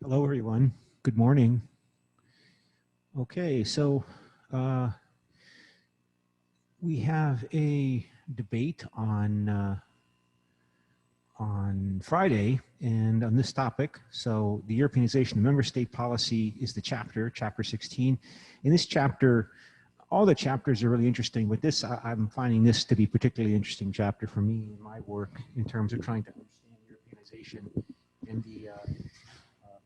Hello, everyone. Good morning. Okay, so we have a debate on Friday, and on this topic. So the Europeanization of member state policy is the chapter 16. In this chapter, all the chapters are really interesting, but this I'm finding this to be a particularly interesting chapter for me in my work in terms of trying to understand Europeanization and the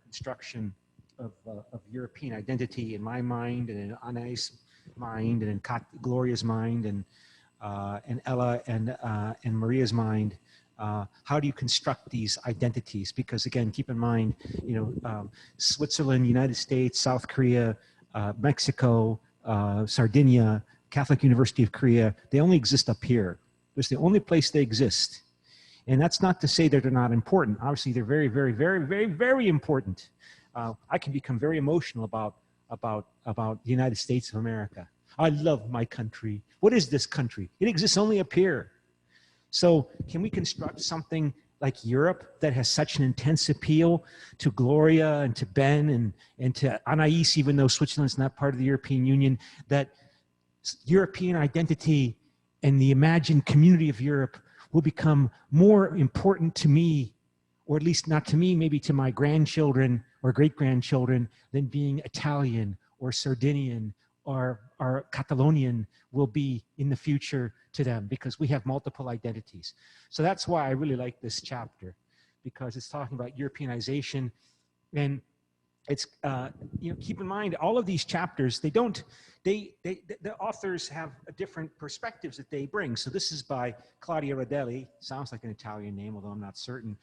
construction of European identity in my mind and in Anna's mind and in Gloria's mind and Ella and Maria's mind. How do you construct these identities? Because again, keep in mind, Switzerland, United States, South Korea, Mexico, Sardinia, Catholic University of Korea, they only exist up here. It's the only place they exist. And that's not to say that they're not important. Obviously, they're very, very, very, very, very important. I can become very emotional about the United States of America. I love my country. What is this country? It exists only up here. So can we construct something like Europe that has such an intense appeal to Gloria and to Ben and to Anais, even though Switzerland's not part of the European Union, that European identity and the imagined community of Europe will become more important to me, or at least not to me, maybe to my grandchildren or great-grandchildren, than being Italian or Sardinian or Catalonian will be in the future to them, because we have multiple identities. So that's why I really like this chapter, because it's talking about Europeanization. And it's, keep in mind, all of these chapters, the authors have different perspectives that they bring. So this is by Claudia Rodelli, sounds like an Italian name, although I'm not certain.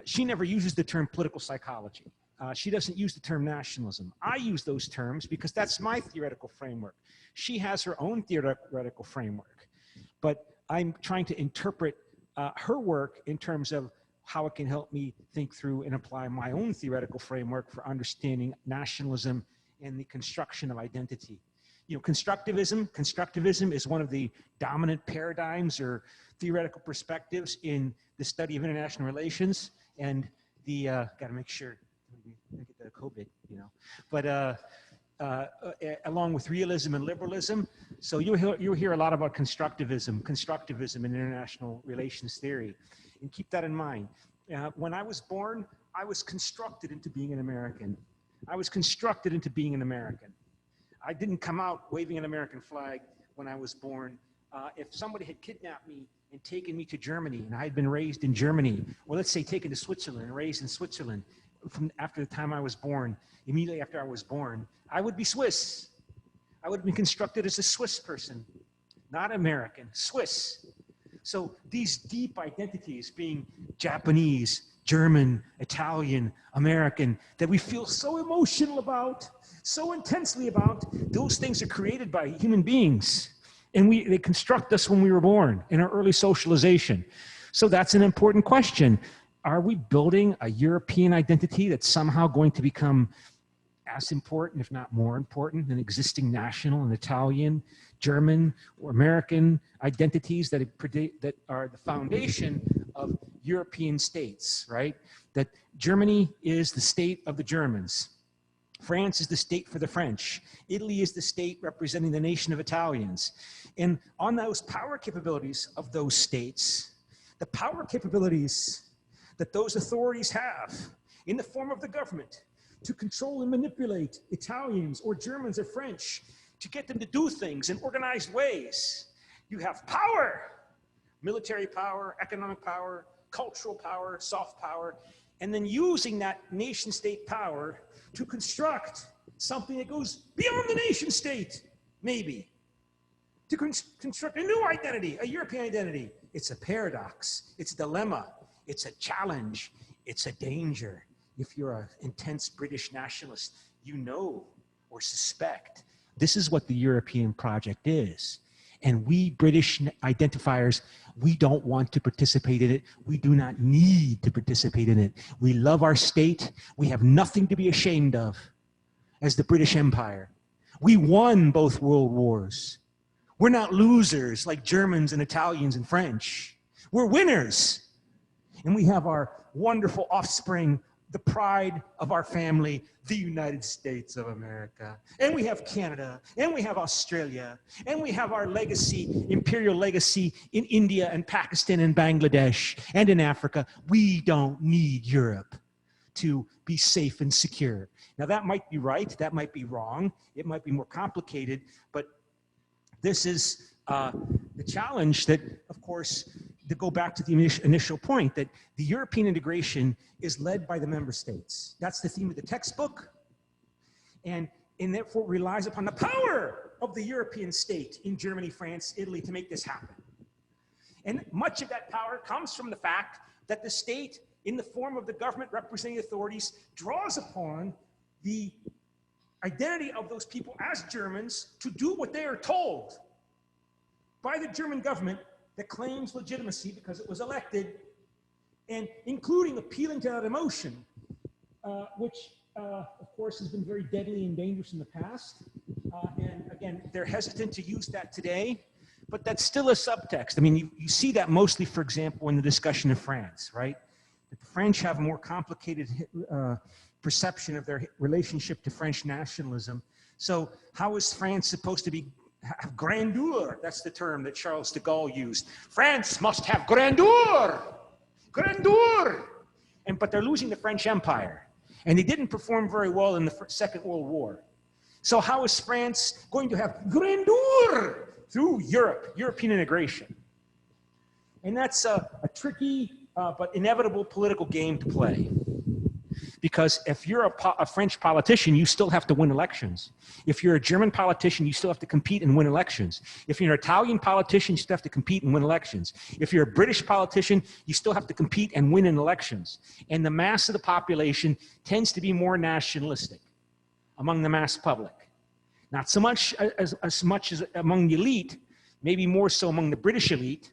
She never uses the term political psychology. She doesn't use the term nationalism. I use those terms because that's my theoretical framework. She has her own theoretical framework, but I'm trying to interpret her work in terms of how it can help me think through and apply my own theoretical framework for understanding nationalism and the construction of identity. Constructivism is one of the dominant paradigms or theoretical perspectives in the study of international relations. And the, gotta make sure, get the COVID, but along with realism and liberalism. So you'll hear a lot about constructivism in international relations theory. And keep that in mind. When I was born, I was constructed into being an American. I didn't come out waving an American flag when I was born. If somebody had kidnapped me and taken me to Germany, and I had been raised in Germany, or let's say taken to Switzerland and raised in Switzerland, from after the time I was born, immediately after I was born, I would be Swiss. I would have been constructed as a Swiss person, not American, Swiss. So these deep identities, being Japanese, German, Italian, American, that we feel so emotional about, so intensely about, those things are created by human beings. And they construct us when we were born in our early socialization. So that's an important question. Are we building a European identity that's somehow going to become as important, if not more important, than existing national and Italian, German, or American identities that are the foundation of European states, right? That Germany is the state of the Germans. France is the state for the French. Italy is the state representing the nation of Italians. And on those power capabilities of those states, the power capabilities that those authorities have in the form of the government to control and manipulate Italians or Germans or French, to get them to do things in organized ways. You have power, military power, economic power, cultural power, soft power, and then using that nation state power to construct something that goes beyond the nation state, maybe. To construct a new identity, a European identity. It's a paradox, it's a dilemma, it's a challenge, it's a danger. If you're an intense British nationalist, you know or suspect this is what the European project is. And we British identifiers, we don't want to participate in it. We do not need to participate in it. We love our state. We have nothing to be ashamed of as the British Empire. We won both world wars. We're not losers like Germans and Italians and French. We're winners. And we have our wonderful offspring the pride of our family, the United States of America. And we have Canada, and we have Australia, and we have our legacy, imperial legacy in India and Pakistan and Bangladesh and in Africa. We don't need Europe to be safe and secure. Now that might be right, that might be wrong, it might be more complicated, but this is the challenge that, of course, to go back to the initial point, that the European integration is led by the member states. That's the theme of the textbook, and therefore relies upon the power of the European state in Germany, France, Italy to make this happen. And much of that power comes from the fact that the state, in the form of the government representing authorities, draws upon the identity of those people as Germans to do what they are told by the German government that claims legitimacy because it was elected, and including appealing to that emotion, which of course has been very deadly and dangerous in the past. And again, they're hesitant to use that today, but that's still a subtext. I mean, you see that mostly, for example, in the discussion of France, right? That the French have a more complicated perception of their relationship to French nationalism. So how is France supposed to be have grandeur? That's the term that Charles de Gaulle used. France must have grandeur, grandeur. But they're losing the French Empire. And they didn't perform very well in the Second World War. So how is France going to have grandeur through Europe, European integration? And that's a tricky but inevitable political game to play. Because if you're a French politician, you still have to win elections. If you're a German politician, you still have to compete and win elections. If you're an Italian politician, you still have to compete and win elections. If you're a British politician, you still have to compete and win in elections. And the mass of the population tends to be more nationalistic among the mass public. Not so much as among the elite, maybe more so among the British elite,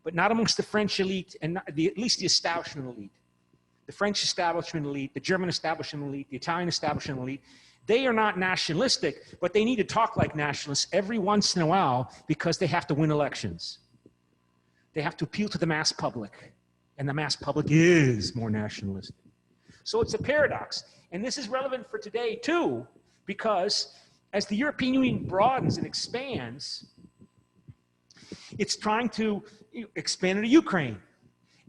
but not amongst the French elite and at least the establishment elite. The French establishment elite, the German establishment elite, the Italian establishment elite, they are not nationalistic, but they need to talk like nationalists every once in a while because they have to win elections. They have to appeal to the mass public, and the mass public is more nationalistic. So it's a paradox, and this is relevant for today too, because as the European Union broadens and expands, it's trying to expand into Ukraine.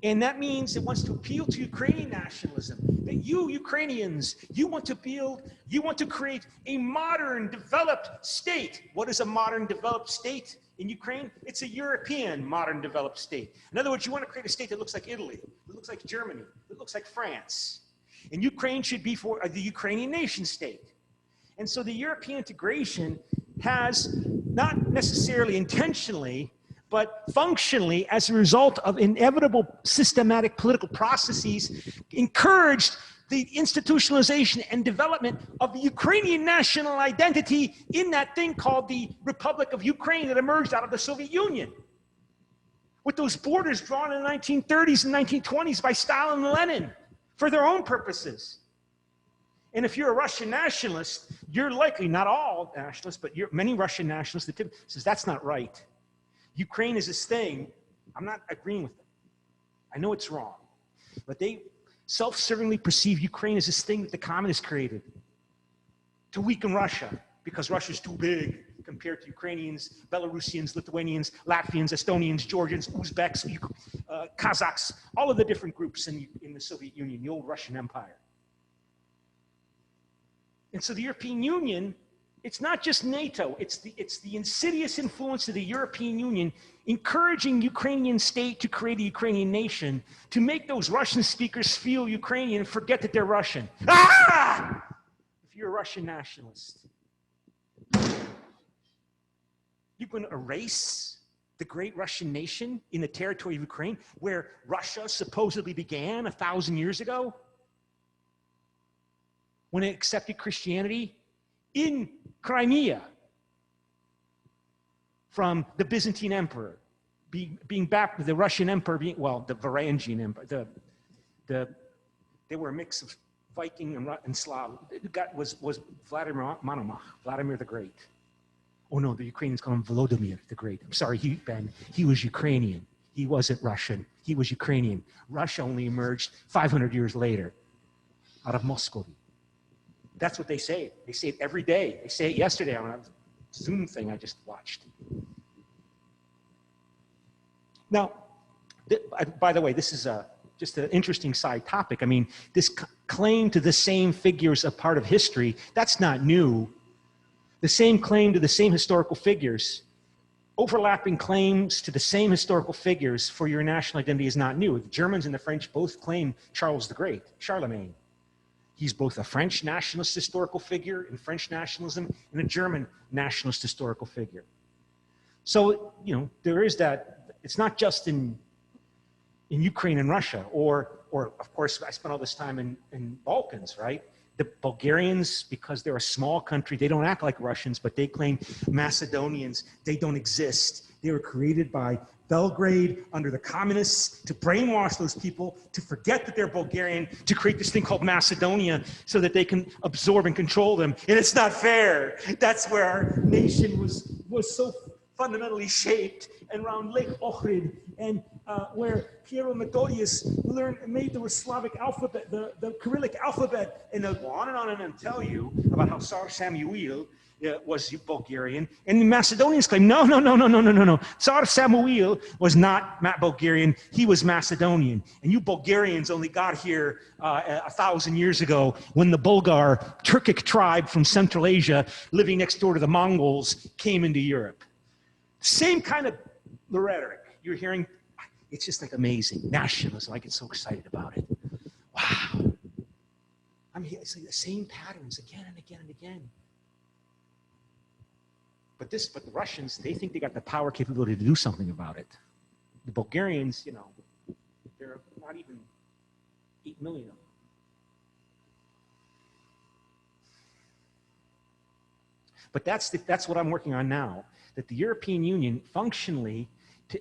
And that means it wants to appeal to Ukrainian nationalism. That you Ukrainians, you want to create a modern, developed state. What is a modern, developed state in Ukraine? It's a European modern, developed state. In other words, you want to create a state that looks like Italy, that looks like Germany, that looks like France. And Ukraine should be for the Ukrainian nation state. And so the European integration has, not necessarily intentionally, but functionally, as a result of inevitable systematic political processes, encouraged the institutionalization and development of the Ukrainian national identity in that thing called the Republic of Ukraine that emerged out of the Soviet Union. With those borders drawn in the 1930s and 1920s by Stalin and Lenin for their own purposes. And if you're a Russian nationalist, you're likely, not all nationalists, but many Russian nationalists that says that's not right. Ukraine is this thing. I'm not agreeing with them. I know it's wrong. But they self-servingly perceive Ukraine as this thing that the communists created to weaken Russia because Russia's too big compared to Ukrainians, Belarusians, Lithuanians, Latvians, Estonians, Georgians, Uzbeks, Kazakhs, all of the different groups in the Soviet Union, the old Russian Empire. And so the European Union, it's not just NATO, it's the insidious influence of the European Union encouraging Ukrainian state to create a Ukrainian nation to make those Russian speakers feel Ukrainian and forget that they're Russian. Ah! If you're a Russian nationalist, you're going to erase the great Russian nation in the territory of Ukraine where Russia supposedly began 1,000 years ago when it accepted Christianity in Crimea from the Byzantine Emperor, being back with the Russian Emperor, the Varangian Empire. They were a mix of Viking and Slav. Was Vladimir Monomach, Vladimir the Great. Oh no, the Ukrainians call him Volodymyr the Great. I'm sorry, Ben. He was Ukrainian. He wasn't Russian. He was Ukrainian. Russia only emerged 500 years later. out of Muscovy. That's what they say. They say it every day. They say it yesterday on a Zoom thing I just watched. Now, by the way, this is just an interesting side topic. I mean, this claim to the same figures a part of history, that's not new. The same claim to the same historical figures, overlapping claims to the same historical figures for your national identity is not new. The Germans and the French both claim Charles the Great, Charlemagne. He's both a French nationalist historical figure in French nationalism and a German nationalist historical figure. So, you know, there is that. It's not just in Ukraine and Russia, or of course, I spent all this time in Balkans, right? The Bulgarians, because they're a small country, they don't act like Russians, but they claim Macedonians, they don't exist. They were created by Belgrade under the communists to brainwash those people, to forget that they're Bulgarian, to create this thing called Macedonia so that they can absorb and control them. And it's not fair. That's where our nation was so fundamentally shaped, and around Lake Ohrid, and where Piero Methodius made the Slavic alphabet, the Cyrillic alphabet, and go on and tell you about how Tsar Samuil was Bulgarian, and the Macedonians claim, no. Tsar Samuil was not Bulgarian, he was Macedonian. And you Bulgarians only got here 1,000 years ago when the Bulgar, Turkic tribe from Central Asia living next door to the Mongols came into Europe. Same kind of rhetoric you're hearing. It's just like amazing. Nationalism, I get so excited about it. Wow. I mean, it's like the same patterns again and again and again. But the Russians, they think they got the power capability to do something about it. The Bulgarians, you know, there are not even 8 million of them. But that's what I'm working on now, that the European Union functionally,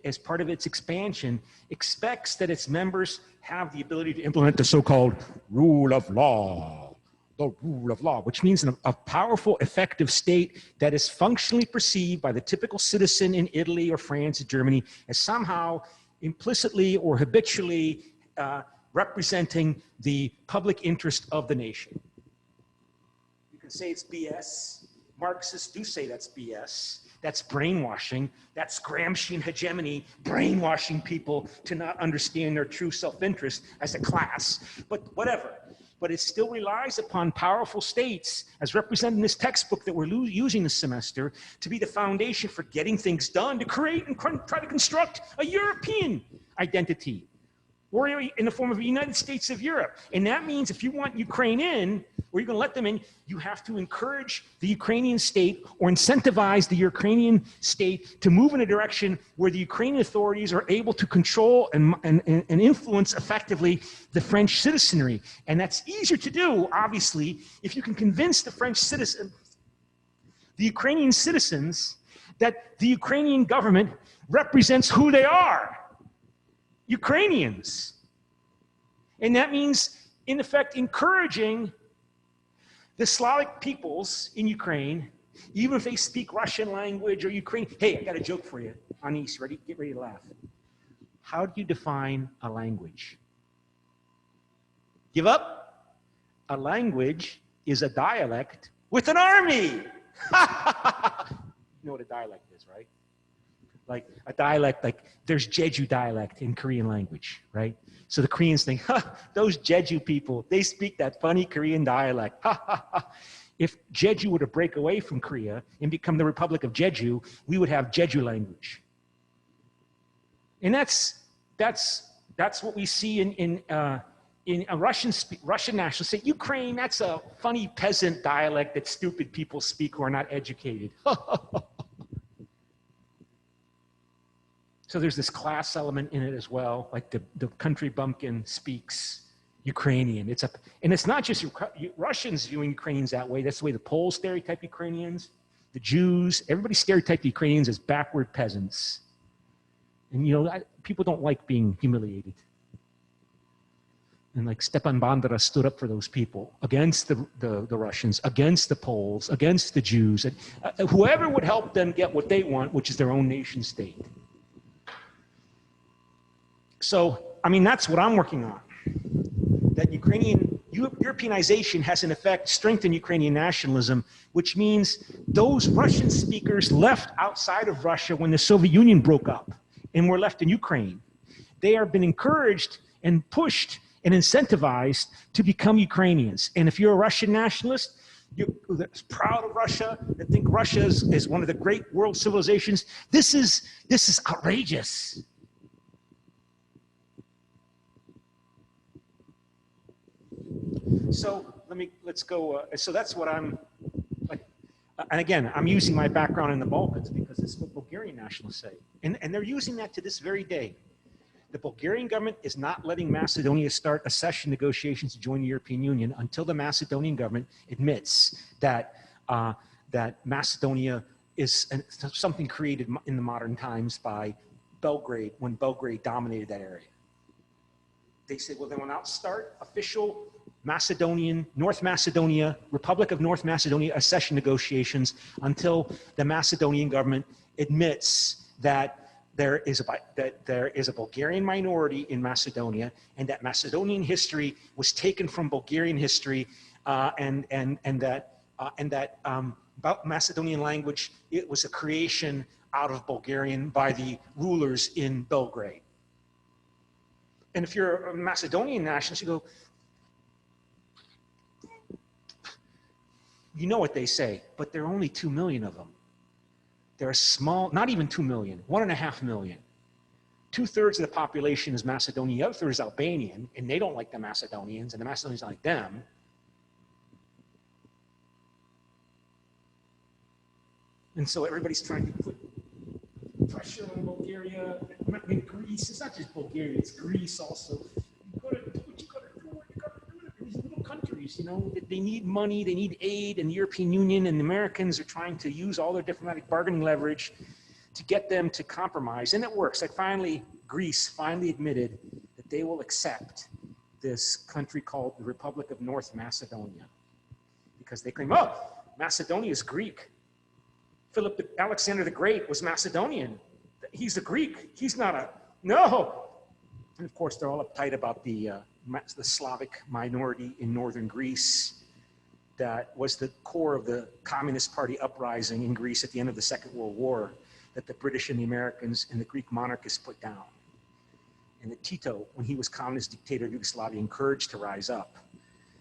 as part of its expansion, expects that its members have the ability to implement the so-called rule of law. The rule of law, which means a powerful, effective state that is functionally perceived by the typical citizen in Italy or France or Germany as somehow implicitly or habitually representing the public interest of the nation. You can say it's BS. Marxists do say that's BS. That's brainwashing. That's Gramscian hegemony, brainwashing people to not understand their true self-interest as a class. But whatever. But it still relies upon powerful states, as represented in this textbook that we're using this semester, to be the foundation for getting things done, to create and try to construct a European identity, or in the form of a United States of Europe. And that means if you want Ukraine in, or you're going to let them in, you have to encourage the Ukrainian state or incentivize the Ukrainian state to move in a direction where the Ukrainian authorities are able to control and influence effectively the French citizenry. And that's easier to do, obviously, if you can convince the French citizens, the Ukrainian citizens, that the Ukrainian government represents who they are. Ukrainians. And that means, in effect, encouraging the Slavic peoples in Ukraine, even if they speak Russian language or Ukrainian. Hey, I got a joke for you. Anis, ready? Get ready to laugh. How do you define a language? Give up? A language is a dialect with an army. You know what a dialect is, right? Like a dialect, like there's Jeju dialect in Korean language, right? So the Koreans think, those Jeju people, they speak that funny Korean dialect. If Jeju were to break away from Korea and become the Republic of Jeju, we would have Jeju language. And that's what we see in a Russian nationalists say, Ukraine, that's a funny peasant dialect that stupid people speak who are not educated. So there's this class element in it as well, like the country bumpkin speaks Ukrainian. And it's not just Russians viewing Ukrainians that way. That's the way the Poles stereotype Ukrainians, the Jews, everybody stereotyped Ukrainians as backward peasants. And you know, people don't like being humiliated. And like Stepan Bandera stood up for those people against the Russians, against the Poles, against the Jews, and whoever would help them get what they want, which is their own nation state. So, I mean, that's what I'm working on. that Europeanization has in effect strengthened Ukrainian nationalism, which means those Russian speakers left outside of Russia when the Soviet Union broke up and were left in Ukraine. They have been encouraged and pushed and incentivized to become Ukrainians. And if you're a Russian nationalist, you're proud of Russia, that think Russia is one of the great world civilizations, this is outrageous. So let's go. So that's what I'm like. And again, I'm using my background in the Balkans because this is what Bulgarian nationalists say. And they're using that to this very day. The Bulgarian government is not letting Macedonia start accession negotiations to join the European Union until the Macedonian government admits that, that Macedonia is something created in the modern times by Belgrade, when Belgrade dominated that area. They said, well, then we'll not start official North Macedonia, Republic of North Macedonia accession negotiations until the Macedonian government admits that there is a Bulgarian minority in Macedonia, and that Macedonian history was taken from Bulgarian history, and that about Macedonian language, it was a creation out of Bulgarian by the rulers in Belgrade. And if you're a Macedonian nationalist, you go, you know what they say, but there are only 2 million of them. They're a small, not even 2 million, 1.5 million. 2/3 of the population is Macedonian, the other third is Albanian, and they don't like the Macedonians, and the Macedonians don't like them. And so everybody's trying to put pressure on Bulgaria. I mean, Greece, it's not just Bulgaria, it's Greece also. You gotta do what you gotta do, you gotta do it. These little countries, you know, they need money, they need aid, and the European Union and the Americans are trying to use all their diplomatic bargaining leverage to get them to compromise, and it works. Like finally, Greece finally admitted that they will accept this country called the Republic of North Macedonia, because they claim, oh, Macedonia is Greek. Alexander the Great was Macedonian. He's a Greek. He's not a, no. And of course, they're all uptight about the Slavic minority in northern Greece that was the core of the Communist Party uprising in Greece at the end of the Second World War, that the British and the Americans and the Greek monarchists put down. And that Tito, when he was communist dictator of Yugoslavia, encouraged to rise up.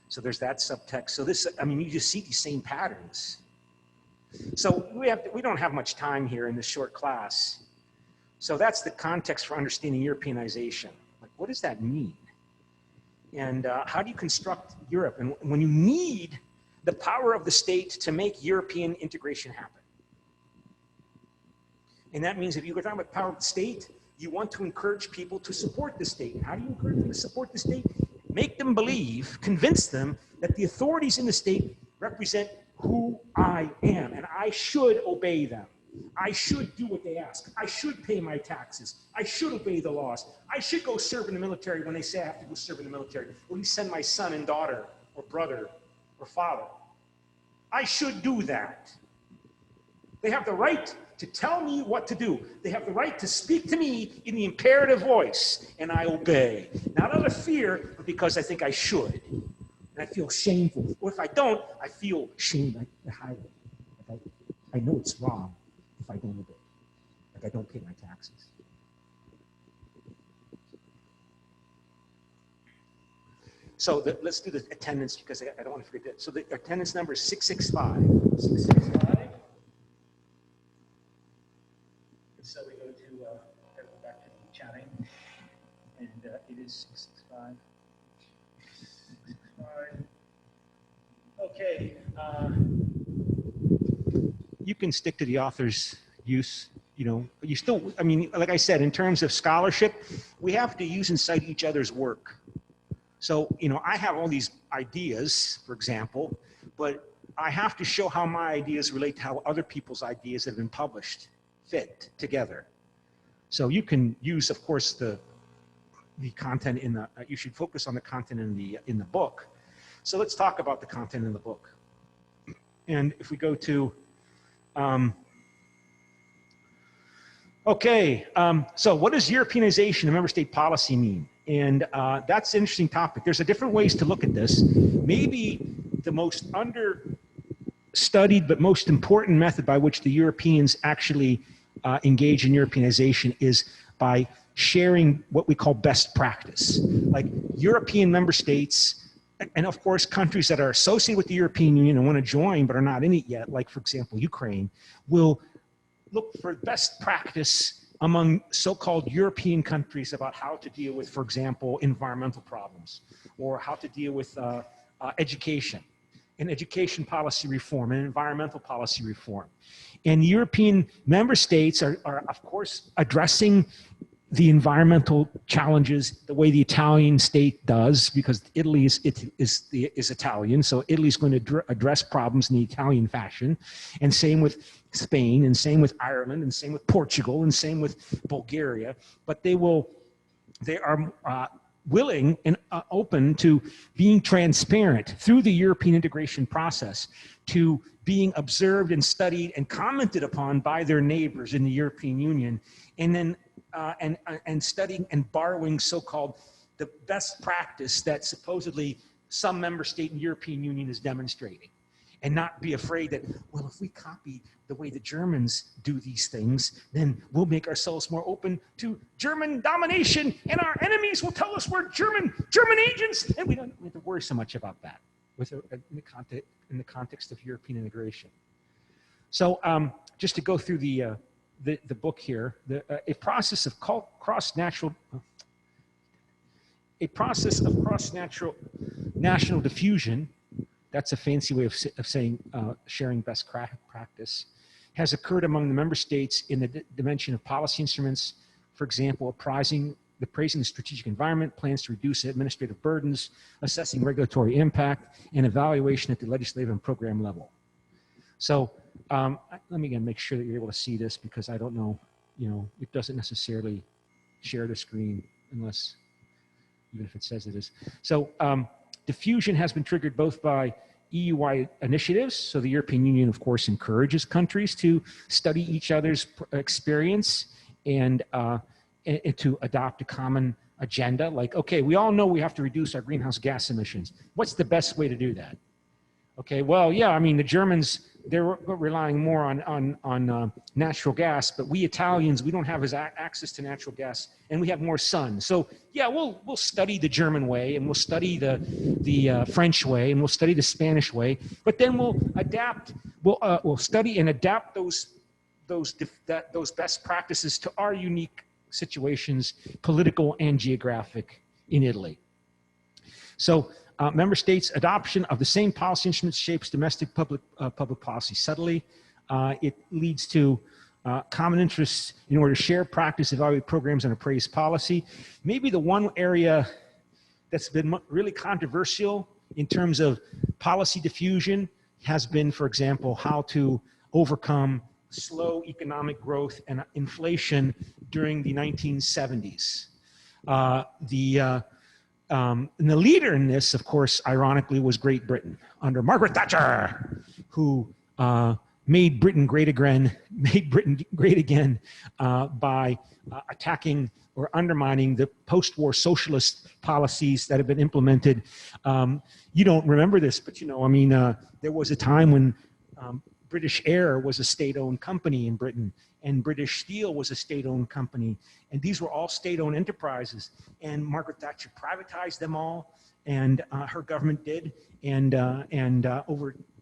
So there's that subtext. So this, I mean, you just see these same patterns. So we don't have much time here in this short class. So that's the context for understanding Europeanization. Like, what does that mean? And how do you construct Europe? And when you need the power of the state to make European integration happen. And that means if you're talking about power of the state, you want to encourage people to support the state. And how do you encourage them to support the state? Make them believe, convince them that the authorities in the state represent who I am, and I should obey them. I should do what they ask. I should pay my taxes. I should obey the laws. I should go serve in the military when they say I have to go serve in the military. Or at least send my son and daughter, or brother, or father. I should do that. They have the right to tell me what to do. They have the right to speak to me in the imperative voice, and I obey. Not out of fear, but because I think I should. And I feel shameful. Or if I don't, I feel shame. I hide it. I know it's wrong if I don't obey. Like I don't pay my taxes. So let's do the attendance because I don't want to forget that. So the attendance number is 665. 665. So we go to back to chatting, and it is 665. Okay, you can stick to the author's use, you know, you still, I mean, like I said, in terms of scholarship, we have to use and cite each other's work. So, you know, I have all these ideas, for example, but I have to show how my ideas relate to how other people's ideas that have been published fit together. So you can use, of course, the content in the, you should focus on the content in the book. So let's talk about the content in the book. And if we go to, so what does Europeanization of member state policy mean? And that's an interesting topic. There's a different ways to look at this. Maybe the most understudied but most important method by which the Europeans actually engage in Europeanization is by sharing what we call best practice. Like European member states, and of course countries that are associated with the European Union and want to join but are not in it yet, like for example Ukraine, will look for best practice among so-called European countries about how to deal with, for example, environmental problems, or how to deal with education, and education policy reform, and environmental policy reform. And European member states are of course, addressing the environmental challenges the way the Italian state does, because Italy is Italian, so Italy's going to address problems in the Italian fashion, and same with Spain, and same with Ireland, and same with Portugal, and same with Bulgaria. But they are willing and open to being transparent through the European integration process, to being observed and studied and commented upon by their neighbors in the European Union, and then and studying and borrowing so-called the best practice that supposedly some member state in the European Union is demonstrating, and not be afraid that, well, if we copy the way the Germans do these things, then we'll make ourselves more open to German domination, and our enemies will tell us we're German agents, and we don't have to worry so much about that in the context of European integration. So just to go through the book here, a process of cross-national national diffusion, that's a fancy way of saying sharing best practice, has occurred among the member states in the dimension of policy instruments, for example, appraising the strategic environment, plans to reduce administrative burdens, assessing regulatory impact, and evaluation at the legislative and program level. So let me again make sure that you're able to see this, because I don't know, it doesn't necessarily share the screen unless, even if it says it is. So diffusion has been triggered both by EU-wide initiatives. So the European Union, of course, encourages countries to study each other's experience and to adopt a common agenda. Like, okay, we all know we have to reduce our greenhouse gas emissions. What's the best way to do that? Okay, well, yeah, I mean, the Germans, they're relying more on natural gas, but we Italians, we don't have access to natural gas, and we have more sun. So yeah, we'll study the German way, and we'll study the French way, and we'll study the Spanish way, but then we'll adapt, we'll study and adapt those best practices to our unique situations, political and geographic, in Italy. So member states' adoption of the same policy instruments shapes domestic public policy subtly. It leads to common interests in order to share practice, evaluate programs, and appraise policy. Maybe the one area that's been really controversial in terms of policy diffusion has been, for example, how to overcome slow economic growth and inflation during the 1970s. And the leader in this, of course, ironically, was Great Britain under Margaret Thatcher, who made Britain great again, by attacking or undermining the post-war socialist policies that have been implemented. You don't remember this, but there was a time when British Air was a state-owned company in Britain, and British Steel was a state-owned company, and these were all state-owned enterprises. And Margaret Thatcher privatized them all, and her government did,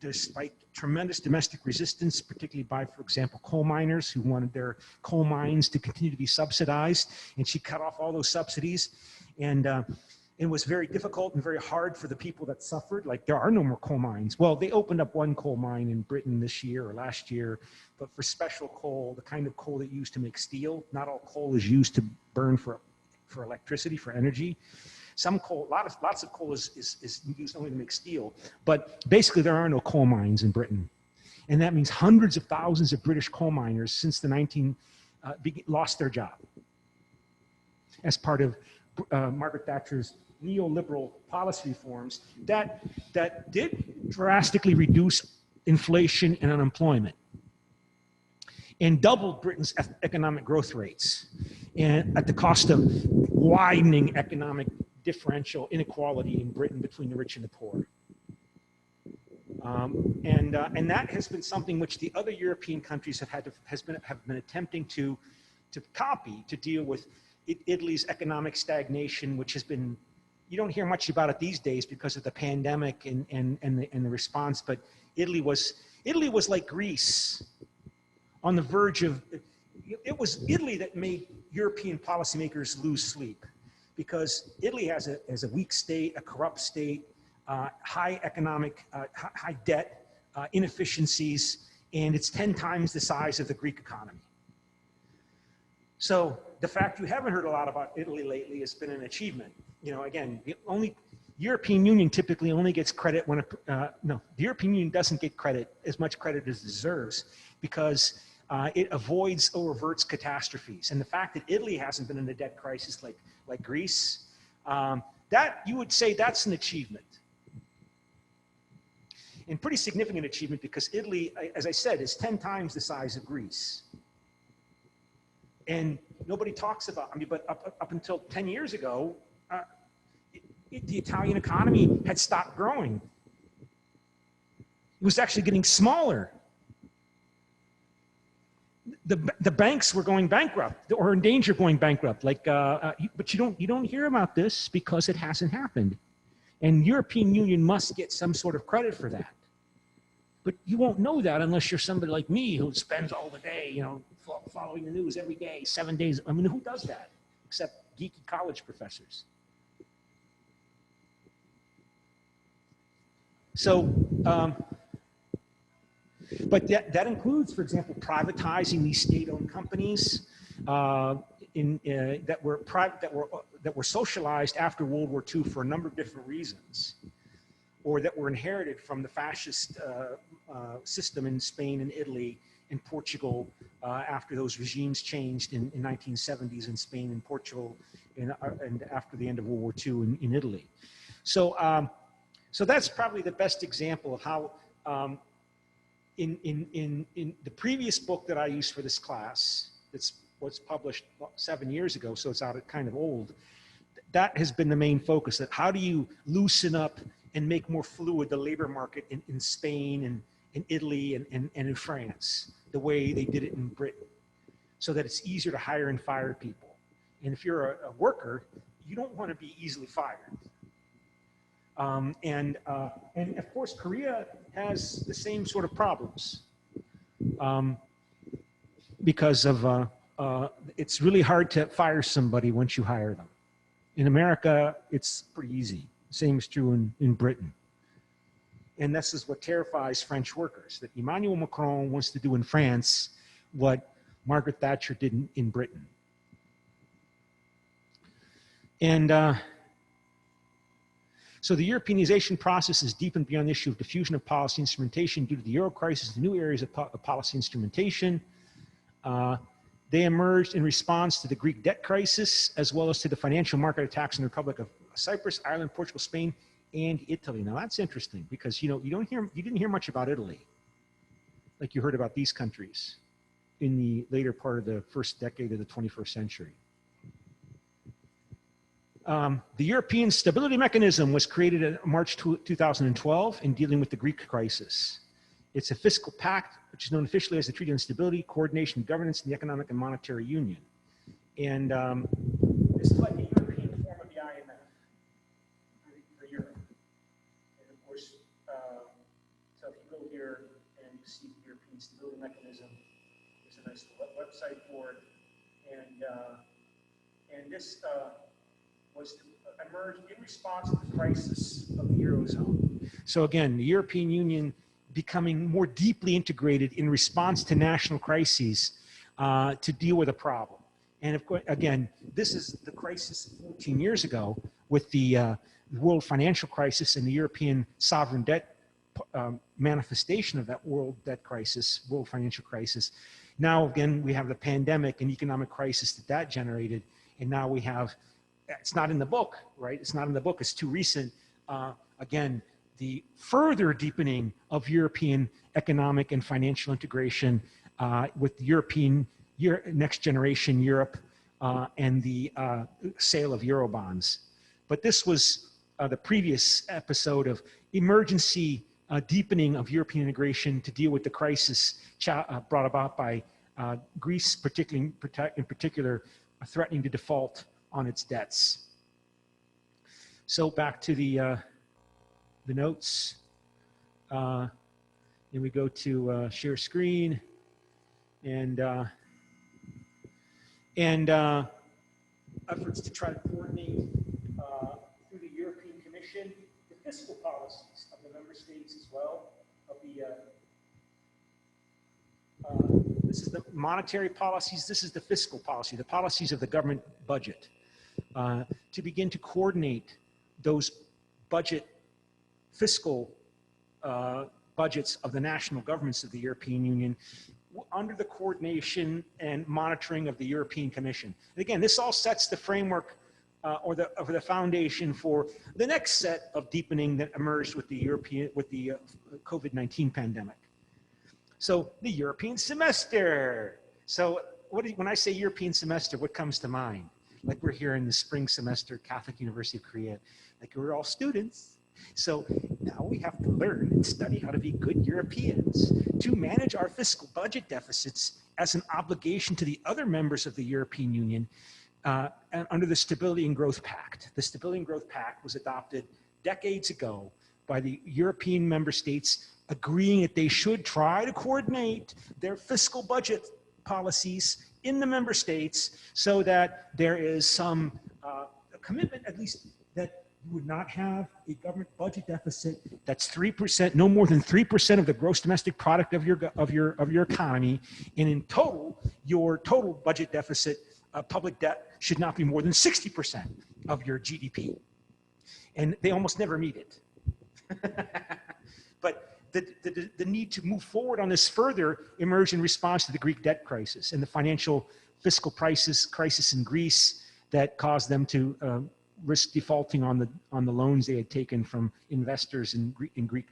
despite tremendous domestic resistance, particularly by, for example, coal miners who wanted their coal mines to continue to be subsidized, and she cut off all those subsidies, and it was very difficult and very hard for the people that suffered. Like, there are no more coal mines. Well, they opened up one coal mine in Britain this year or last year, but for special coal, the kind of coal that you use to make steel. Not all coal is used to burn for electricity, for energy. Some coal, lots of coal is used only to make steel, but basically there are no coal mines in Britain. And that means hundreds of thousands of British coal miners since the lost their job as part of Margaret Thatcher's neoliberal policy reforms that did drastically reduce inflation and unemployment and doubled Britain's economic growth rates, and at the cost of widening economic differential inequality in Britain between the rich and the poor. And that has been something which the other European countries have been attempting to copy, to deal with Italy's economic stagnation, which has been, you don't hear much about it these days because of the pandemic and the response, but Italy was like Greece, on the verge of, it was Italy that made European policymakers lose sleep, because Italy has a weak state, a corrupt state, high economic, high debt, inefficiencies, and it's 10 times the size of the Greek economy. So the fact you haven't heard a lot about Italy lately has been an achievement. You know, again, the European Union typically only gets credit when, the European Union doesn't get credit, as much credit as it deserves, because it avoids or averts catastrophes. And the fact that Italy hasn't been in a debt crisis like Greece, that you would say that's an achievement. And pretty significant achievement, because Italy, as I said, is 10 times the size of Greece. And nobody talks about, I mean, but up until 10 years ago, the Italian economy had stopped growing. It was actually getting smaller. The banks were going bankrupt, or in danger of going bankrupt. But you don't hear about this because it hasn't happened. And European Union must get some sort of credit for that. But you won't know that unless you're somebody like me who spends all the day, you know, following the news every day, 7 days. I mean, who does that except geeky college professors? So, but that includes, for example, privatizing these state-owned companies that were socialized after World War II for a number of different reasons, or that were inherited from the fascist system in Spain and Italy and Portugal after those regimes changed in 1970s in Spain and Portugal, and after the end of World War II in Italy. So, so that's probably the best example of how in the previous book that I used for this class, that's was published 7 years ago, so it's kind of old. That has been the main focus, that how do you loosen up and make more fluid the labor market in Spain and in Italy and in France, the way they did it in Britain, so that it's easier to hire and fire people. And if you're a worker, you don't want to be easily fired. And of course, Korea has the same sort of problems because of it's really hard to fire somebody once you hire them. In America, it's pretty easy. Same is true in Britain. And this is what terrifies French workers, that Emmanuel Macron wants to do in France what Margaret Thatcher did in Britain. And so the Europeanization process has deepened beyond the issue of diffusion of policy instrumentation due to the Euro crisis, the new areas of policy instrumentation. They emerged in response to the Greek debt crisis, as well as to the financial market attacks in the Republic of Cyprus, Ireland, Portugal, Spain, and Italy. Now that's interesting, because you didn't hear much about Italy, like you heard about these countries in the later part of the first decade of the 21st century. The European Stability Mechanism was created in March 2012 in dealing with the Greek crisis. It's a fiscal pact, which is known officially as the Treaty on Stability, Coordination, and Governance in the Economic and Monetary Union. And this is like a European form of the IMF for Europe. And of course, so if you go here and you see the European Stability Mechanism, there's a nice website for it. And this was to emerge in response to the crisis of the Eurozone. So again, the European Union becoming more deeply integrated in response to national crises to deal with a problem. And of course, again, this is the crisis 14 years ago with the world financial crisis and the European sovereign debt manifestation of that world debt crisis, world financial crisis. Now, again, we have the pandemic and economic crisis that generated. And now we have, it's not in the book, right? It's not in the book, it's too recent. Again, the further deepening of European economic and financial integration with European next generation Europe and the sale of Euro bonds. But this was the previous episode of emergency deepening of European integration to deal with the crisis brought about by Greece, in particular, threatening to default on its debts. So back to the notes. Then we go to share screen, and efforts to try to coordinate through the European Commission the fiscal policies of the member states as well. Of the this is the monetary policies. This is the fiscal policy, the policies of the government budget, to begin to coordinate those fiscal budgets of the national governments of the European Union under the coordination and monitoring of the European Commission. And again, this all sets the framework or the foundation for the next set of deepening that emerged with the COVID-19 pandemic. So the European semester. So when I say European semester, what comes to mind? Like we're here in the spring semester, Catholic University of Korea, like we're all students. So now we have to learn and study how to be good Europeans, to manage our fiscal budget deficits as an obligation to the other members of the European Union and under the Stability and Growth Pact. The Stability and Growth Pact was adopted decades ago by the European member states, agreeing that they should try to coordinate their fiscal budget policies in the member states so that there is some commitment, at least, that you would not have a government budget deficit that's 3%, no more than 3% of the gross domestic product of your economy, and in total, your total budget deficit, public debt, should not be more than 60% of your GDP. And they almost never meet it. But the need to move forward on this further emerged in response to the Greek debt crisis and the financial fiscal crisis in Greece that caused them to risk defaulting on the loans they had taken from investors in Greek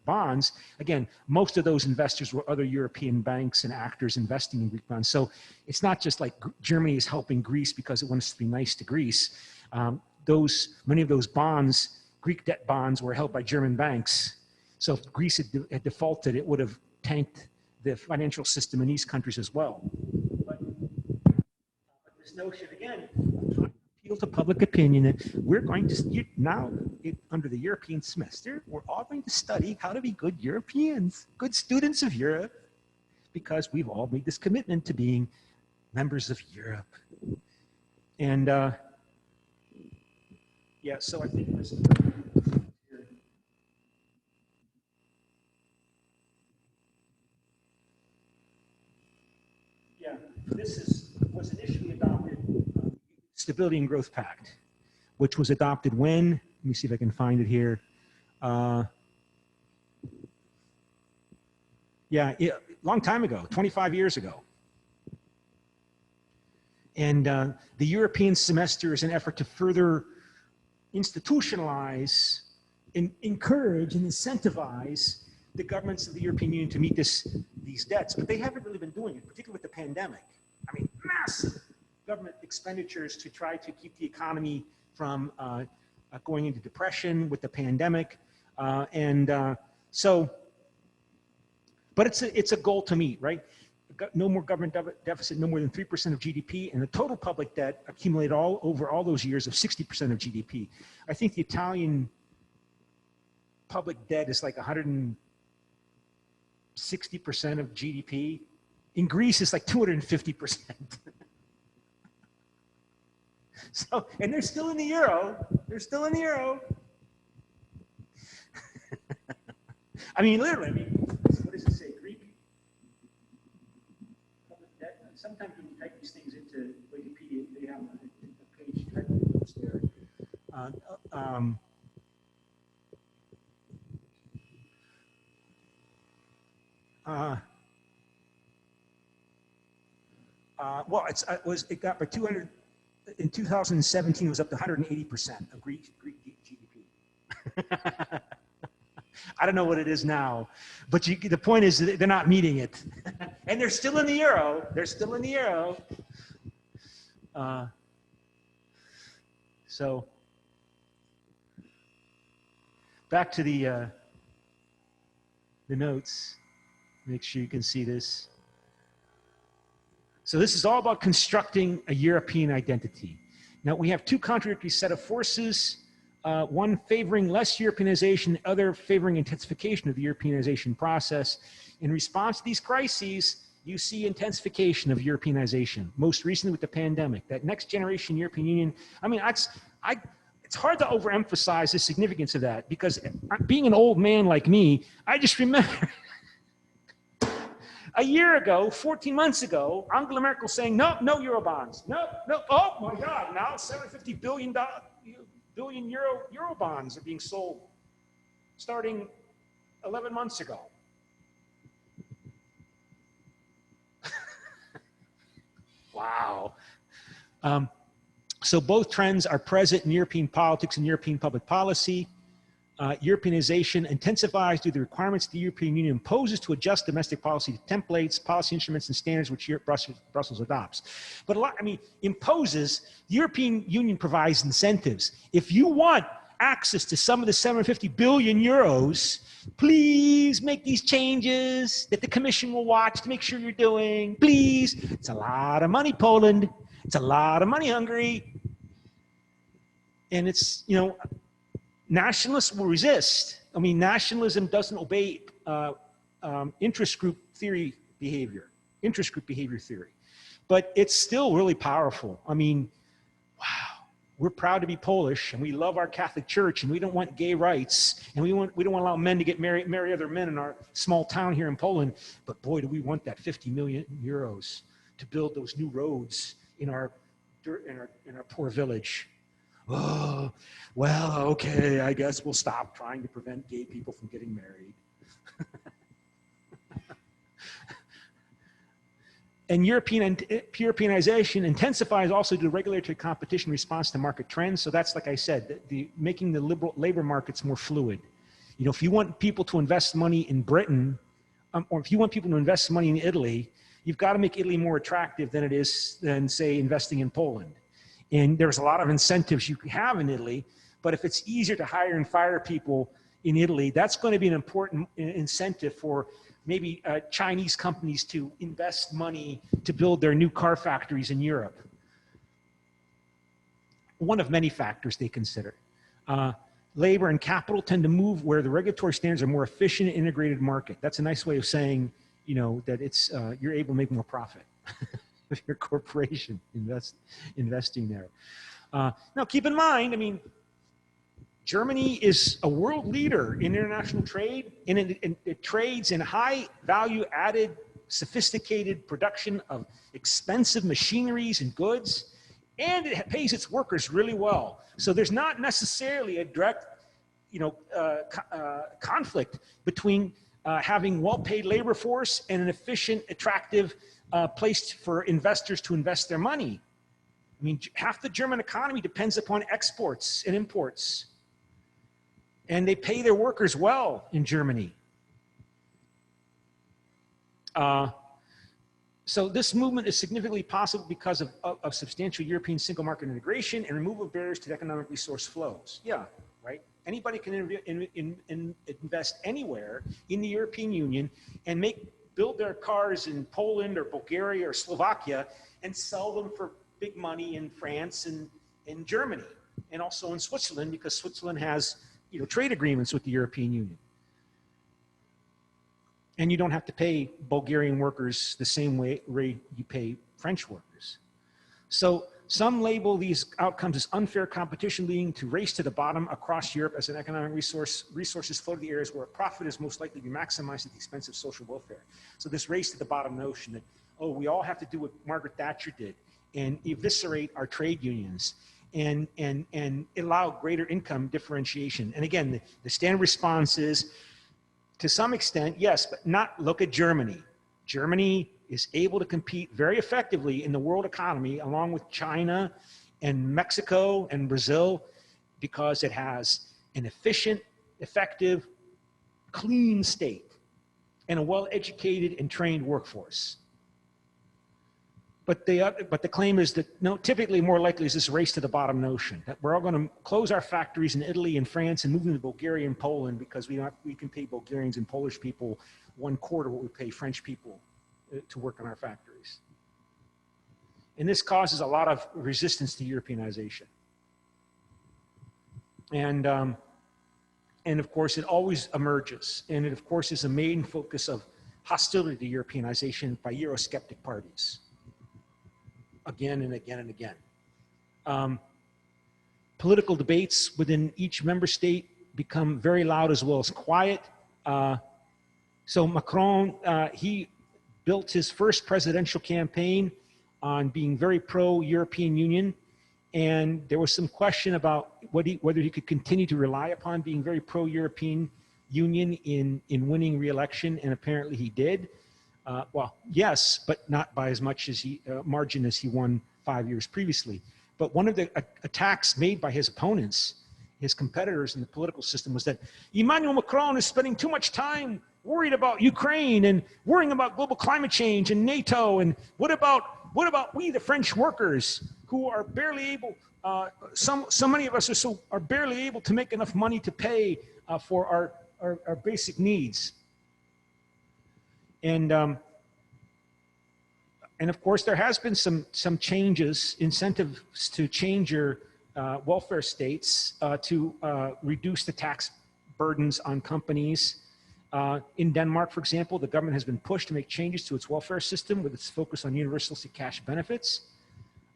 bonds. Again, most of those investors were other European banks and actors investing in Greek bonds. So it's not just like Germany is helping Greece because it wants to be nice to Greece. Many of those bonds, Greek debt bonds, were held by German banks. So if Greece had defaulted, it would have tanked the financial system in these countries as well. But this notion, again, appeal to public opinion that we're going to, now under the European semester, we're all going to study how to be good Europeans, good students of Europe, because we've all made this commitment to being members of Europe. And yeah, so I think there's this was initially adopted, Stability and Growth Pact, which was adopted when, let me see if I can find it here. Long time ago, 25 years ago. And the European semester is an effort to further institutionalize, encourage, and incentivize the governments of the European Union to meet these debts. But they haven't really been doing it, particularly with the pandemic. I mean, massive government expenditures to try to keep the economy from going into depression with the pandemic. But it's a goal to meet, right? No more government deficit, no more than 3% of GDP, and the total public debt accumulated over all those years of 60% of GDP. I think the Italian public debt is like 160% of GDP. In Greece, it's like 250%. So, and they're still in the euro. They're still in the euro. I mean, literally, what does it say? Greek public debt. Sometimes when you type these things into Wikipedia, they have a page directly there. Well, it got by 200. In 2017, it was up to 180% of Greek GDP. I don't know what it is now, but the point is that they're not meeting it. And they're still in the euro. They're still in the euro. So back to the notes. Make sure you can see this. So this is all about constructing a European identity. Now we have two contradictory set of forces, one favoring less Europeanization, the other favoring intensification of the Europeanization process. In response to these crises, you see intensification of Europeanization, most recently with the pandemic. That next generation European Union, I mean, it's hard to overemphasize the significance of that, because being an old man like me, I just remember a year ago, 14 months ago, Angela Merkel saying, no, no Eurobonds. No, no, oh my God, now $750 billion euro bonds are being sold starting 11 months ago. Wow. So both trends are present in European politics and European public policy. Europeanization intensifies due to the requirements the European Union imposes to adjust domestic policy to templates, policy instruments, and standards which Brussels adopts. But imposes, the European Union provides incentives. If you want access to some of the 750 billion euros, please make these changes that the Commission will watch to make sure you're doing. Please. It's a lot of money, Poland. It's a lot of money, Hungary. And it's, you know, nationalists will resist. I mean, nationalism doesn't obey interest group behavior theory. But it's still really powerful. I mean, wow. We're proud to be Polish, and we love our Catholic Church, and we don't want gay rights, and we don't want to allow men to marry other men in our small town here in Poland. But boy, do we want that 50 million euros to build those new roads in our poor village. Oh, well, okay, I guess we'll stop trying to prevent gay people from getting married. And Europeanization intensifies also due to regulatory competition response to market trends. So that's, like I said, making the labor markets more fluid. You know, if you want people to invest money in Britain, or if you want people to invest money in Italy, you've got to make Italy more attractive than it is than, say, investing in Poland. And there's a lot of incentives you can have in Italy, but if it's easier to hire and fire people in Italy, that's going to be an important incentive for maybe Chinese companies to invest money to build their new car factories in Europe. One of many factors they consider. Labor and capital tend to move where the regulatory standards are more efficient and integrated market. That's a nice way of saying, you know, that it's, you're able to make more profit with your corporation investing there. Now keep in mind, I mean, Germany is a world leader in international trade, and it trades in high value added, sophisticated production of expensive machineries and goods, and it pays its workers really well. So there's not necessarily a direct, you know, conflict between having well-paid labor force and an efficient, attractive place for investors to invest their money. I mean, half the German economy depends upon exports and imports. And they pay their workers well in Germany. So this movement is significantly possible because of substantial European single market integration and removal of barriers to economic resource flows. Yeah, right? Anybody can invest anywhere in the European Union and build their cars in Poland or Bulgaria or Slovakia and sell them for big money in France and in Germany, and also in Switzerland, because Switzerland has, you know, trade agreements with the European Union. And you don't have to pay Bulgarian workers the same way you pay French workers. So some label these outcomes as unfair competition, leading to race to the bottom across Europe as an economic resources flow to the areas where profit is most likely to be maximized at the expense of social welfare. So this race to the bottom notion that, oh, we all have to do what Margaret Thatcher did and eviscerate our trade unions and allow greater income differentiation. And again, the standard response is, to some extent, yes, but not. Look at Germany. Germany is able to compete very effectively in the world economy along with China and Mexico and Brazil because it has an efficient, effective, clean state and a well-educated and trained workforce. but the claim is that no, typically more likely is this race to the bottom notion that we're all going to close our factories in Italy and France and move into Bulgaria and Poland because we can pay Bulgarians and Polish people 1/4 what we pay French people to work on our factories. And this causes a lot of resistance to Europeanization. And of course, it always emerges. And it, of course, is a main focus of hostility to Europeanization by Eurosceptic parties. Again and again and again. Political debates within each member state become very loud as well as quiet. So Macron, he built his first presidential campaign on being very pro-European Union. And there was some question about whether he could continue to rely upon being very pro-European Union in winning re-election, and apparently he did. Well, yes, but not by as much as margin as he won 5 years previously. But one of the attacks made by his opponents, his competitors in the political system, was that Emmanuel Macron is spending too much time worried about Ukraine and worrying about global climate change and NATO, and what about we, the French workers, who are barely able, so many of us are barely able to make enough money to pay for our basic needs. And of course, there has been some changes, incentives to change your welfare states to reduce the tax burdens on companies. In Denmark, for example, the government has been pushed to make changes to its welfare system with its focus on universal cash benefits.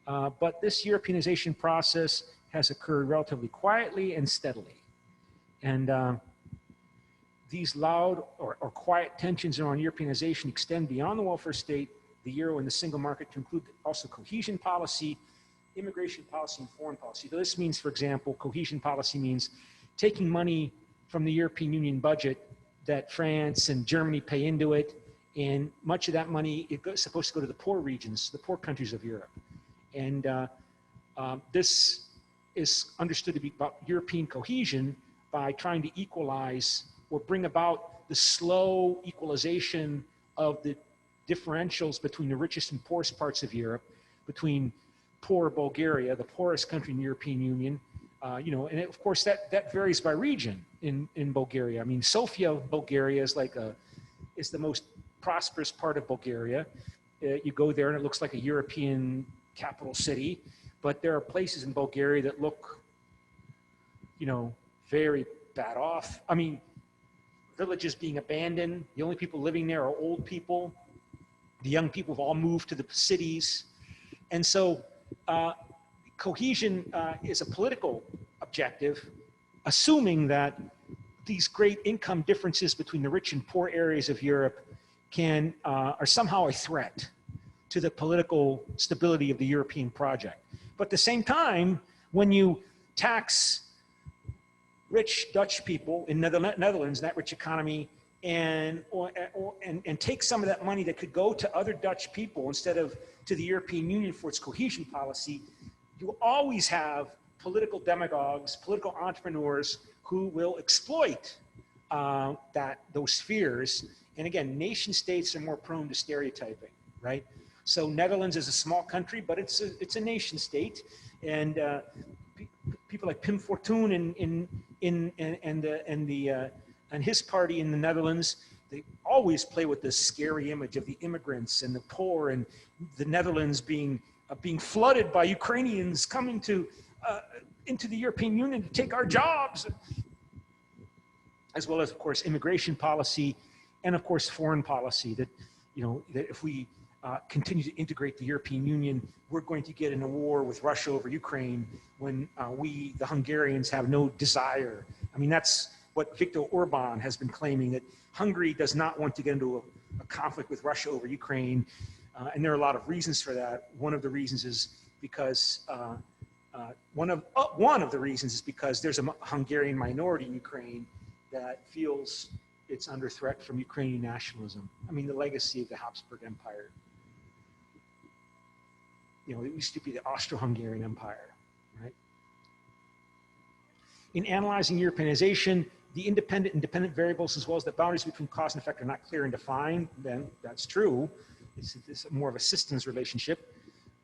But this Europeanization process has occurred relatively quietly and steadily. And these loud or quiet tensions around Europeanization extend beyond the welfare state, the euro, and the single market to include also cohesion policy, immigration policy, and foreign policy. So this means, for example, cohesion policy means taking money from the European Union budget that France and Germany pay into it, and much of that money is supposed to go to the poor regions, the poor countries of Europe. And this is understood to be about European cohesion by trying to equalize or bring about the slow equalization of the differentials between the richest and poorest parts of Europe, between poor Bulgaria, the poorest country in the European Union, and of course that varies by region in Bulgaria. I mean, Sofia, Bulgaria is the most prosperous part of Bulgaria. You go there and it looks like a European capital city, but there are places in Bulgaria that look, very bad off. I mean, villages being abandoned. The only people living there are old people. The young people have all moved to the cities. And so cohesion is a political objective, assuming that these great income differences between the rich and poor areas of Europe are somehow a threat to the political stability of the European project. But at the same time, when you tax rich Dutch people in the Netherlands, that rich economy, and take some of that money that could go to other Dutch people instead of to the European Union for its cohesion policy, you always have political demagogues, political entrepreneurs who will exploit those fears. And again, nation states are more prone to stereotyping, right? So Netherlands is a small country, but it's a nation state, and people like Pim Fortuyn and his party in the Netherlands, they always play with this scary image of the immigrants and the poor, and the Netherlands being flooded by Ukrainians coming into the European Union to take our jobs, as well as, of course, immigration policy, and of course foreign policy. That that if we continue to integrate the European Union, we're going to get in a war with Russia over Ukraine when we, the Hungarians, have no desire. I mean, that's what Viktor Orban has been claiming, that Hungary does not want to get into a conflict with Russia over Ukraine. And there are a lot of reasons for that. One of the reasons is because there's a Hungarian minority in Ukraine that feels it's under threat from Ukrainian nationalism. I mean, the legacy of the Habsburg Empire. It used to be the Austro-Hungarian Empire, right? In analyzing Europeanization, the independent and dependent variables, as well as the boundaries between cause and effect, are not clear and defined. Then that's true. It's more of a systems relationship.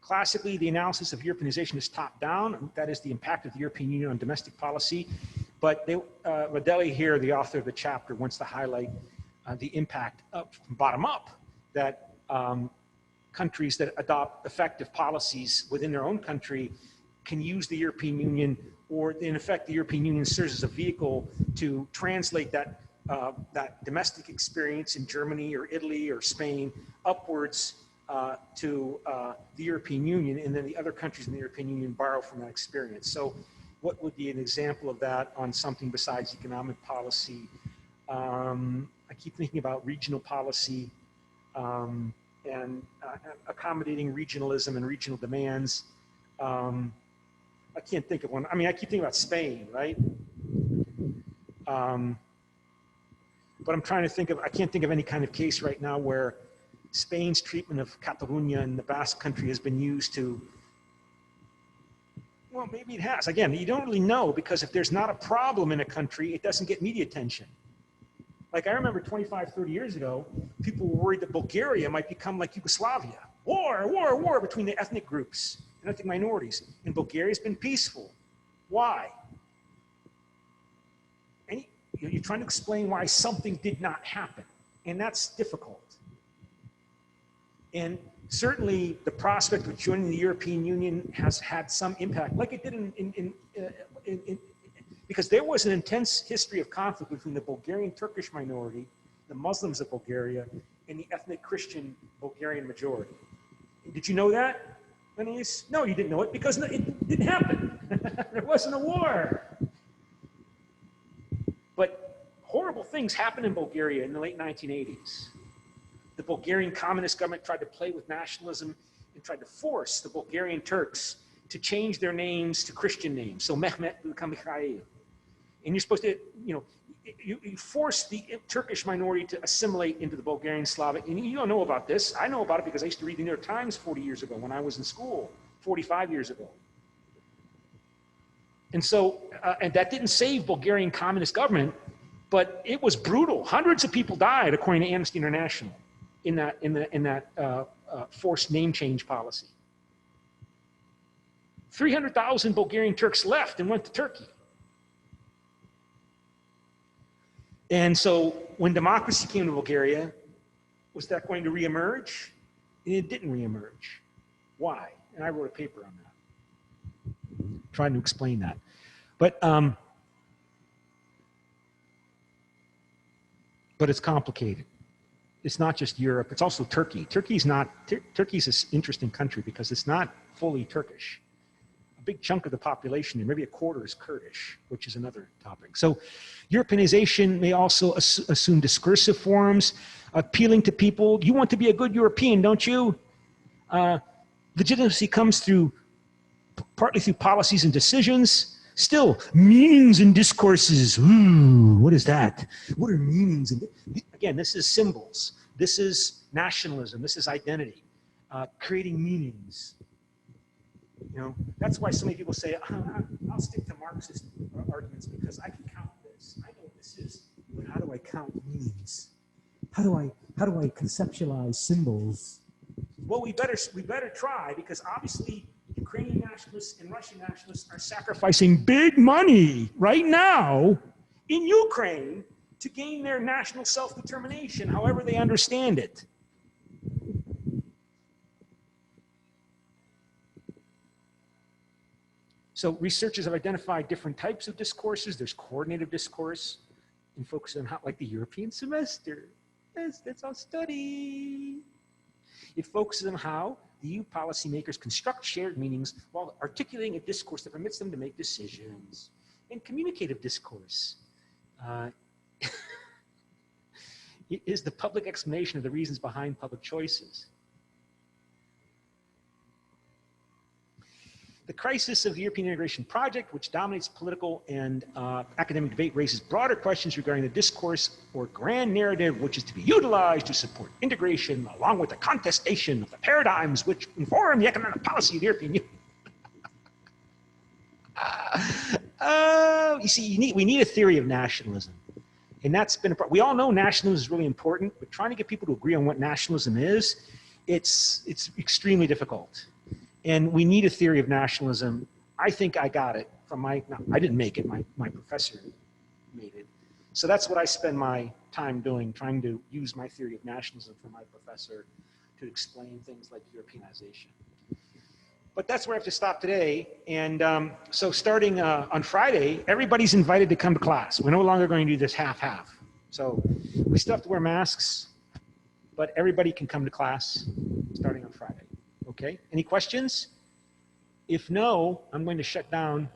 Classically, the analysis of Europeanization is top-down. That is the impact of the European Union on domestic policy. But Rodelli here, the author of the chapter, wants to highlight the impact from bottom up, that countries that adopt effective policies within their own country can use the European Union, or in effect, the European Union serves as a vehicle to translate that, that domestic experience in Germany or Italy or Spain upwards to the European Union, and then the other countries in the European Union borrow from that experience. So what would be an example of that on something besides economic policy? I keep thinking about regional policy and accommodating regionalism and regional demands. I can't think of one. I mean, I keep thinking about Spain, right? But I'm trying to think of, I can't think of any kind of case right now where Spain's treatment of Catalonia and the Basque Country has been used to, well, maybe it has. Again, you don't really know, because if there's not a problem in a country, it doesn't get media attention. Like I remember 25, 30 years ago, people were worried that Bulgaria might become like Yugoslavia. War between the ethnic groups and ethnic minorities. And Bulgaria's been peaceful. Why? And you're trying to explain why something did not happen. And that's difficult. And certainly the prospect of joining the European Union has had some impact, like it did because there was an intense history of conflict between the Bulgarian Turkish minority, the Muslims of Bulgaria, and the ethnic Christian Bulgarian majority. Did you know that, Lennius? No, you didn't know it, because it didn't happen. There wasn't a war. But horrible things happened in Bulgaria in the late 1980s. The Bulgarian communist government tried to play with nationalism and tried to force the Bulgarian Turks to change their names to Christian names. So Mehmet would become Mikhail. And you're supposed to, you force the Turkish minority to assimilate into the Bulgarian Slavic. And you don't know about this. I know about it because I used to read the New York Times 40 years ago when I was in school, 45 years ago. And so, and that didn't save Bulgarian communist government, but it was brutal. Hundreds of people died, according to Amnesty International, in that forced name change policy. 300,000 Bulgarian Turks left and went to Turkey. And so when democracy came to Bulgaria, was that going to reemerge? And it didn't reemerge. Why? And I wrote a paper on that, trying to explain that. But it's complicated. It's not just Europe, it's also Turkey. Turkey's an interesting country because it's not fully Turkish. A big chunk of the population, maybe a quarter, is Kurdish, which is another topic. So Europeanization may also assume discursive forms, appealing to people. You want to be a good European, don't you? Legitimacy comes partly through policies and decisions. Still, meanings and discourses. Ooh, what is that? What are meanings? Again, this is symbols. This is nationalism. This is identity. Creating meanings. That's why so many people say, I'll stick to Marxist arguments because I can count this. I know what this is, but how do I count meanings? How do I conceptualize symbols? Well, we better try, because obviously Ukrainian nationalists and Russian nationalists are sacrificing big money right now in Ukraine to gain their national self-determination, however they understand it. So researchers have identified different types of discourses. There's coordinated discourse, and focus on how, like the European semester. That's our study. It focuses on how the EU policymakers construct shared meanings while articulating a discourse that permits them to make decisions. And communicative discourse is the public explanation of the reasons behind public choices. The crisis of the European integration project, which dominates political and academic debate, raises broader questions regarding the discourse or grand narrative which is to be utilized to support integration, along with the contestation of the paradigms which inform the economic policy of the European Union. You see, we need a theory of nationalism. And that's been we all know nationalism is really important, but trying to get people to agree on what nationalism is, it's extremely difficult. And we need a theory of nationalism. I think I got it from my, no, I didn't make it, my professor made it. So that's what I spend my time doing, trying to use my theory of nationalism for my professor to explain things like Europeanization. But that's where I have to stop today. And so starting on Friday, everybody's invited to come to class. We're no longer going to do this half-half. So we still have to wear masks, but everybody can come to class starting on Friday. Okay, any questions? If no, I'm going to shut down